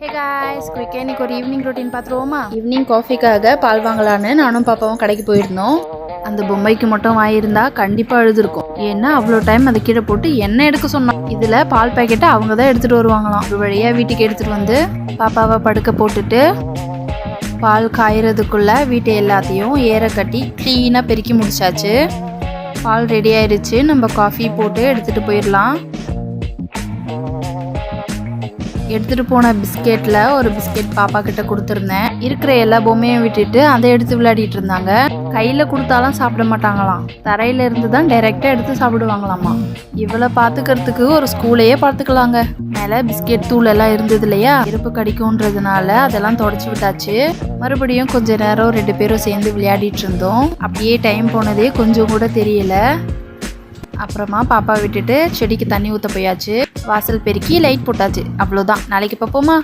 Hey guys, குயிக்காக இன்றைக்கி ஒரு ஈவினிங் ரொட்டீன் பார்த்துருவோமா? ஈவினிங் காஃபிக்காக பால் வாங்கலான்னு நானும் பாப்பாவும் கடைக்கு போயிருந்தோம். அந்த பொம்மைக்கு மட்டும் வாங்கியிருந்தா கண்டிப்பாக அழுதுருக்கும். ஏன்னா அவ்வளோ டைம் அதை கீழே போட்டு என்ன எடுக்க சொன்னோம். இதில் பால் பேக்கெட்டை அவங்க தான் எடுத்துகிட்டு வருவாங்களாம். ஒரு வழியாக வீட்டுக்கு எடுத்துகிட்டு வந்து பாப்பாவை படுக்க போட்டுட்டு பால் காயறதுக்குள்ளே வீட்டை எல்லாத்தையும் ஏற கட்டி க்ளீனாக பெருக்கி முடிச்சாச்சு. பால் ரெடி ஆயிடுச்சு. நம்ம காஃபி போட்டு எடுத்துகிட்டு போயிடலாம். எடுத்துகிட்டு போன பிஸ்கெட்டில் ஒரு பிஸ்கெட் பாப்பா கிட்ட கொடுத்துருந்தேன். இருக்கிற எல்லா பொம்மையும் விட்டுட்டு அதை எடுத்து விளையாடிட்டு இருந்தாங்க. கையில் கொடுத்தாலாம் சாப்பிட மாட்டாங்களாம். தரையில இருந்து தான் டைரெக்டாக எடுத்து சாப்பிடுவாங்களாமா. இவளை பார்த்துக்கிறதுக்கு ஒரு ஸ்கூலையே பார்த்துக்கலாங்க. மேலே பிஸ்கெட் தூள் எல்லாம் இருந்தது இல்லையா, இருப்பு கடிக்கும்ன்றதுனால அதெல்லாம் தொடச்சி விட்டாச்சு. மறுபடியும் கொஞ்ச நேரம் 2 பேரும் சேர்ந்து விளையாடிட்டு இருந்தோம். அப்படியே டைம் போனதே கொஞ்சம் கூட தெரியல. அப்புறமா பாப்பா விட்டுட்டு செடிக்கு தண்ணி ஊற்ற போயாச்சு. வாசல் பெருக்கி லைட் போட்டாச்சு. அவ்வளோதான். நாளைக்கு பார்ப்போமா?